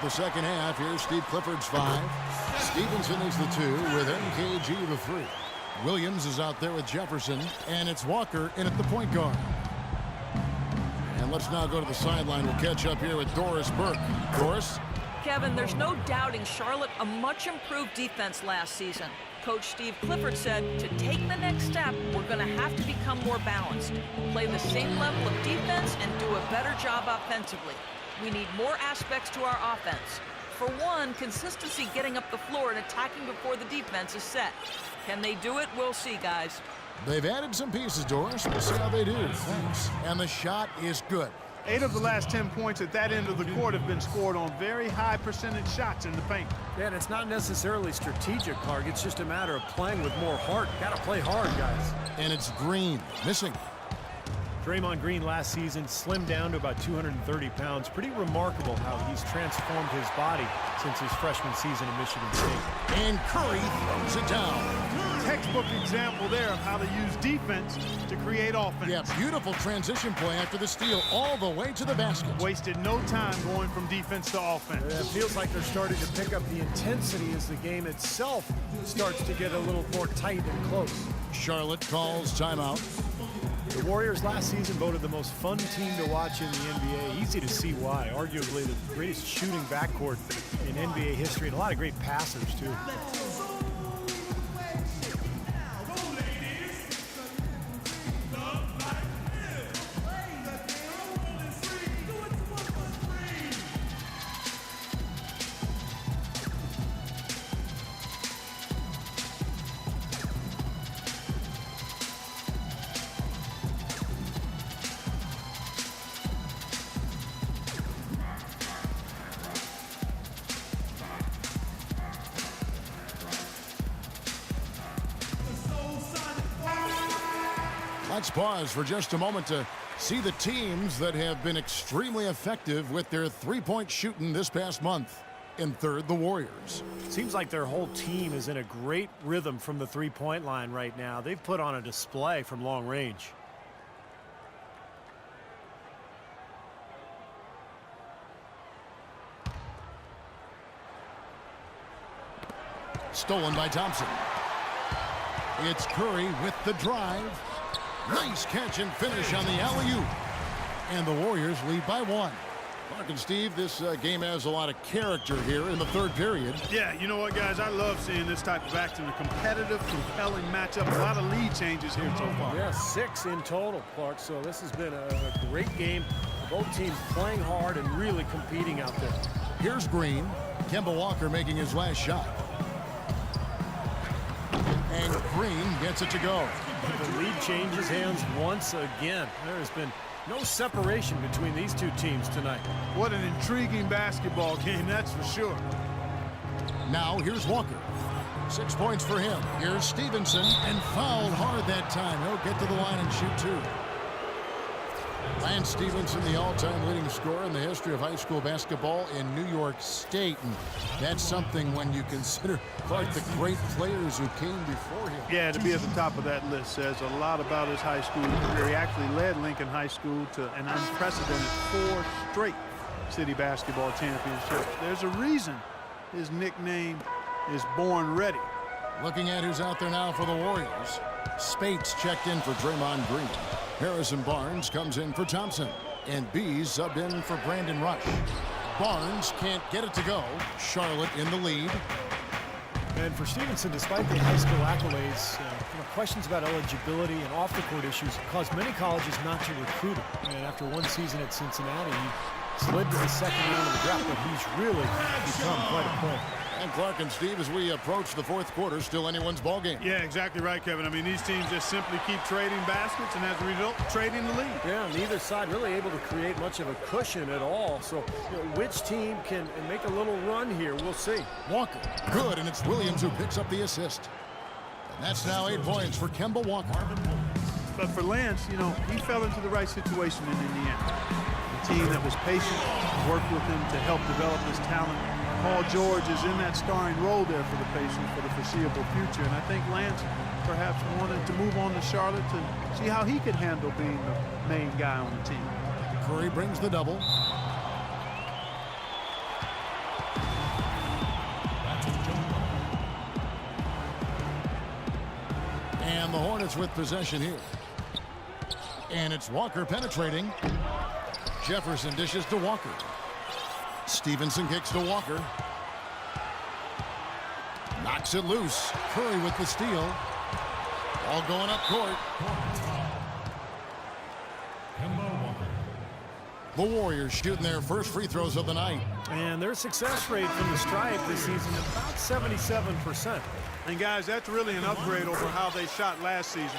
The second half, here's Steve Clifford's 5. Stevenson is the 2 with MKG the 3. Williams is out there with Jefferson, and it's Walker in at the point guard. And let's now go to the sideline. We'll catch up here with Doris Burke. Doris? Kevin, there's no doubting Charlotte a much improved defense last season. Coach Steve Clifford said to take the next step, we're going to have to become more balanced, play the same level of defense, and do a better job offensively. We need more aspects to our offense. For one, consistency getting up the floor and attacking before the defense is set. Can they do it? We'll see, guys. They've added some pieces, Doris. We'll see how they do. Thanks. And the shot is good. 8 of the last 10 points at that end of the court have been scored on very high percentage shots in the paint. Yeah, and it's not necessarily strategic, Clark. It's just a matter of playing with more heart. Got to play hard, guys. And it's Green missing. Draymond Green last season slimmed down to about 230 pounds. Pretty remarkable how he's transformed his body since his freshman season at Michigan State. And Curry throws it down. Textbook example there of how to use defense to create offense. Yeah, beautiful transition play after the steal all the way to the basket. Wasted no time going from defense to offense. Yeah, it feels like they're starting to pick up the intensity as the game itself starts to get a little more tight and close. Charlotte calls timeout. The Warriors last season voted the most fun team to watch in the NBA. Easy to see why. Arguably the greatest shooting backcourt in NBA history, and a lot of great passers, too. Let's pause for just a moment to see the teams that have been extremely effective with their three-point shooting this past month. In third, the Warriors. Seems like their whole team is in a great rhythm from the three-point line right now. They've put on a display from long range. Stolen by Thompson. It's Curry with the drive. Nice catch and finish on the alley-oop. And the Warriors lead by 1. Mark and Steve, this game has a lot of character here in the third period. Yeah, you know what, guys? I love seeing this type of action. A competitive, compelling matchup. A lot of lead changes here so far. Yeah, 6 in total, Clark. So this has been a great game. Both teams playing hard and really competing out there. Here's Green. Kemba Walker making his last shot. And Green gets it to go. The lead changes hands once again. There has been no separation between these two teams tonight. What an intriguing basketball game, that's for sure. Now here's Walker. 6 points for him. Here's Stevenson, and fouled hard that time. He'll get to the line and shoot 2. Lance Stevenson, the all-time leading scorer in the history of high school basketball in New York State. And that's something when you consider quite the great players who came before him. Yeah, to be at the top of that list says a lot about his high school career. He actually led Lincoln High School to an unprecedented 4 straight city basketball championships. There's a reason his nickname is Born Ready. Looking at who's out there now for the Warriors. Spates checked in for Draymond Green. Harrison Barnes comes in for Thompson. And Bees subbed in for Brandon Rush. Barnes can't get it to go. Charlotte in the lead. And for Stevenson, despite the high school accolades, questions about eligibility and off-the-court issues caused many colleges not to recruit him. And after one season at Cincinnati, he slid to the second round of the draft, but he's really become quite a player. And Clark and Steve, as we approach the fourth quarter, still anyone's ball game. Yeah, exactly right, Kevin. I mean, these teams just simply keep trading baskets, and as a result, trading the lead. Yeah, neither side really able to create much of a cushion at all. So, which team can make a little run here? We'll see. Walker, good, and it's Williams who picks up the assist. And that's now 8 points for Kemba Walker. But for Lance, he fell into the right situation in Indiana. A team that was patient, worked with him to help develop his talent. Paul George is in that starring role there for the Pacers for the foreseeable future. And I think Lance perhaps wanted to move on to Charlotte to see how he could handle being the main guy on the team. Curry brings the double. And the Hornets with possession here. And it's Walker penetrating. Jefferson dishes to Walker. Stevenson kicks to Walker. Knocks it loose. Curry with the steal. All going up court. The Warriors shooting their first free throws of the night. And their success rate from the stripe this season is about 77%. And guys, that's really an upgrade over how they shot last season.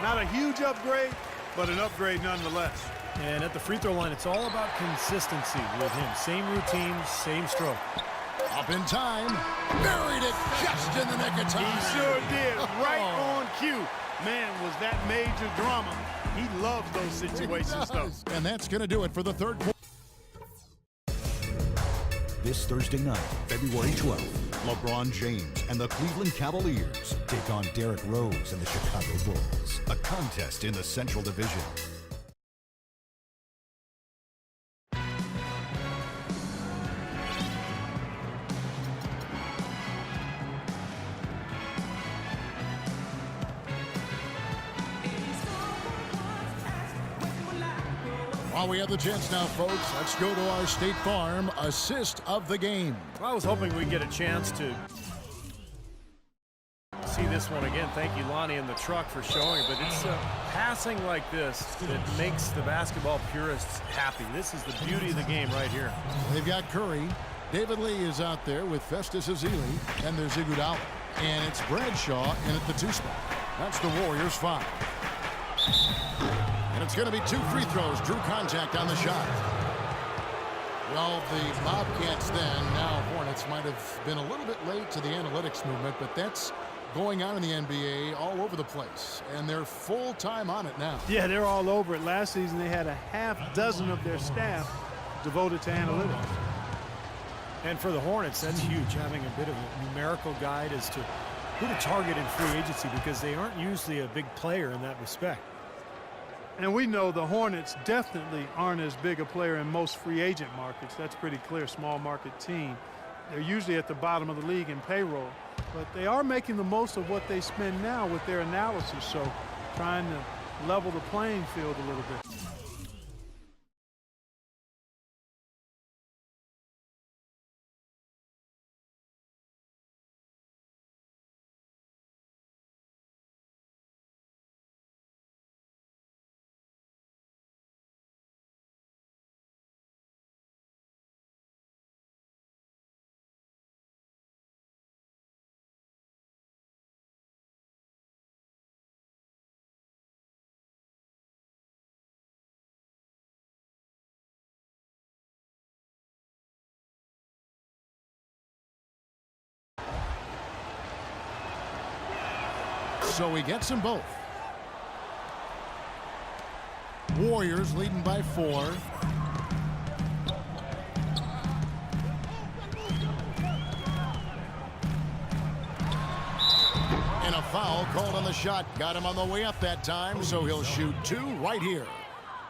Not a huge upgrade, but an upgrade nonetheless. And at the free throw line, it's all about consistency with him. Same routine, same stroke. Up in time. Buried it just in the nick of time. He sure did. Right on cue. Man, was that major drama. He loves those situations, though. And that's going to do it for the third quarter. This Thursday night, February 12th, LeBron James and the Cleveland Cavaliers take on Derrick Rose and the Chicago Bulls. A contest in the Central Division. While we have the chance now, folks, let's go to our State Farm assist of the game. I was hoping we'd get a chance to see this one again. Thank you, Lonnie, and the truck for showing it. But it's passing like this that makes the basketball purists happy. This is the beauty of the game right here. They've got Curry. David Lee is out there with Festus Ezeli. And there's Iguodala. And it's Bradshaw in at the 2 spot. That's the Warriors 5. And it's going to be 2 free throws. Drew contact on the shot. Well, the Bobcats then, now Hornets, might have been a little bit late to the analytics movement, but that's going on in the NBA all over the place. And they're full-time on it now. Yeah, they're all over it. Last season, they had a half dozen of their staff devoted to analytics. And for the Hornets, that's huge, having a bit of a numerical guide as to who to target in free agency, because they aren't usually a big player in that respect. And we know the Hornets definitely aren't as big a player in most free agent markets. That's pretty clear, small market team. They're usually at the bottom of the league in payroll. But they are making the most of what they spend now with their analysis, so trying to level the playing field a little bit. So he gets them both. Warriors leading by 4. And a foul called on the shot. Got him on the way up that time, so he'll shoot 2 right here.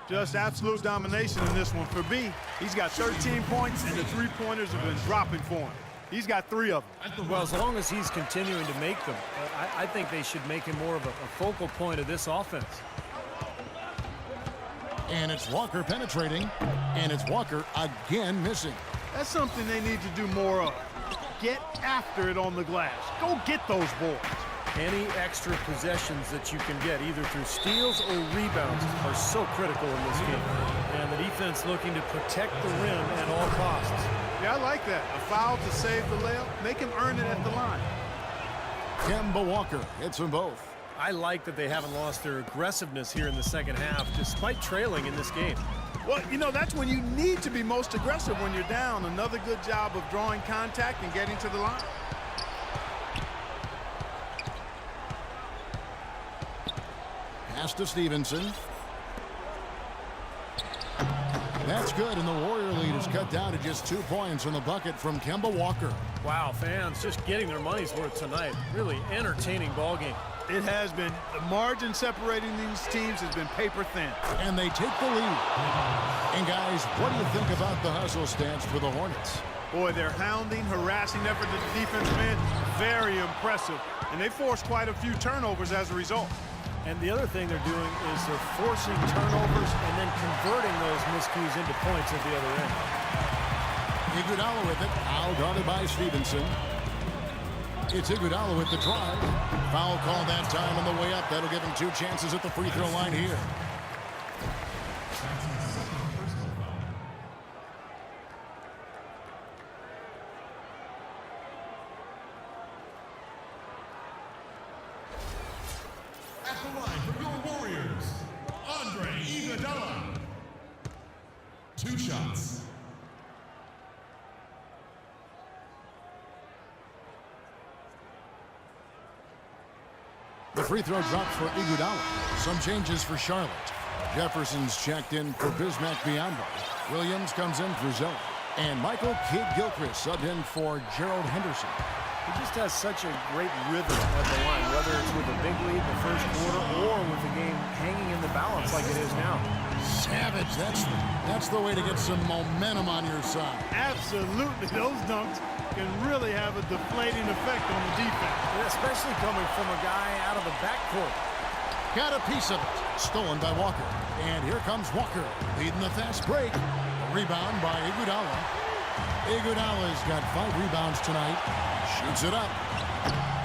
Just absolute domination in this one for B. He's got 13 points, and the three-pointers have been dropping for him. He's got 3 of them. Well, as long as he's continuing to make them, I think they should make him more of a focal point of this offense. And it's Walker penetrating, and it's Walker again missing. That's something they need to do more of. Get after it on the glass. Go get those boards. Any extra possessions that you can get, either through steals or rebounds, are so critical in this game. And the defense looking to protect the rim at all costs. Yeah, I like that. A foul to save the layup. Make him earn it at the line. Kemba Walker hits them both. I like that they haven't lost their aggressiveness here in the second half, despite trailing in this game. Well, you know, that's when you need to be most aggressive when you're down. Another good job of drawing contact and getting to the line. Pass to Stevenson. That's good, and the Warrior lead is cut down to just 2 points on the bucket from Kemba Walker. Wow, fans just getting their money's worth tonight. Really entertaining ball game. It has been. The margin separating these teams has been paper thin. And they take the lead. And guys, what do you think about the hustle stance for the Hornets? Boy, their hounding, harassing effort to the defensive end, very impressive. And they forced quite a few turnovers as a result. And the other thing they're doing is they're forcing turnovers and then converting those miscues into points at the other end. Iguodala with it, foul guarded by Stevenson. It's Iguodala with the drive. Foul call that time on the way up. That'll give him 2 chances at the free throw line here. At the line for your Warriors, Iguodala. 2 shots. The free throw drops for Iguodala. Some changes for Charlotte. Jefferson's checked in for Bismack Biyombo. Williams comes in for Zoe. And Michael Kidd-Gilchrist subbed in for Gerald Henderson. He just has such a great rhythm at the line, whether it's with a big lead in the first quarter or with the game hanging in the balance like it is now. Savage, that's the way to get some momentum on your side. Absolutely. Those dunks can really have a deflating effect on the defense. Especially coming from a guy out of the backcourt. Got a piece of it. Stolen by Walker. And here comes Walker, leading the fast break. A rebound by Iguodala. Iguodala's got 5 rebounds tonight. Shoots it up.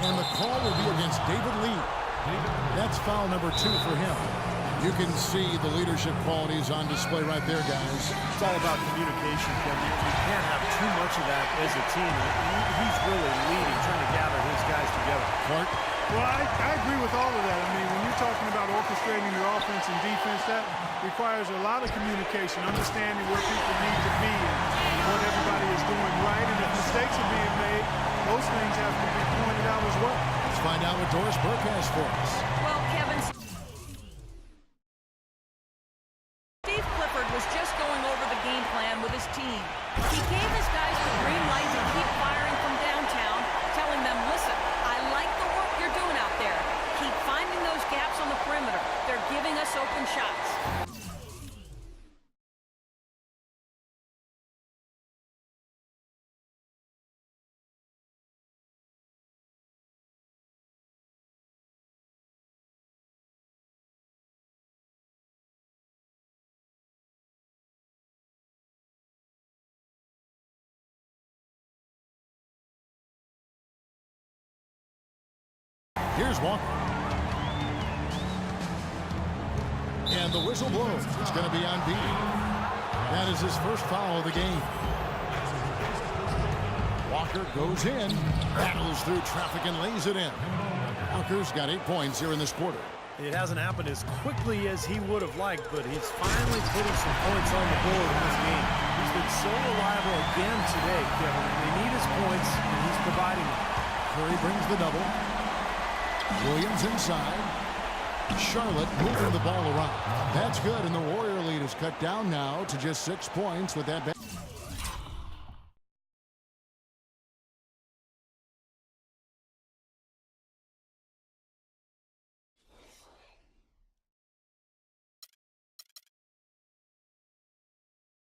And the call will be against David Lee. That's foul number 2 for him. You can see the leadership qualities on display right there, guys. It's all about communication, Ken. You can't have too much of that as a team. He's really leading, trying to gather his guys together. Clark? Well, I agree with all of that. I mean, when you're talking about orchestrating your offense and defense, that requires a lot of communication, understanding where people need to be and what everybody is doing right. And if mistakes are being made, those things have to be pointed out as well. Let's find out what Doris Burke has for us. Well, Kevin, Steve Clifford was just going over the game plan with his team. He gave his guys the green light to keep firing from downtown, telling them, listen, I like the work you're doing out there. Keep finding those gaps on the perimeter. They're giving us open shots. Here's Walker. And the whistle blows. It's going to be on B. That is his first foul of the game. Walker goes in, battles through traffic and lays it in. Walker's got 8 points here in this quarter. It hasn't happened as quickly as he would have liked, but he's finally putting some points on the board in this game. He's been so reliable again today, Kevin. They need his points, and he's providing them. Curry brings the double. Williams inside. Charlotte moving the ball around. That's good, and the Warrior lead is cut down now to just 6 points with that.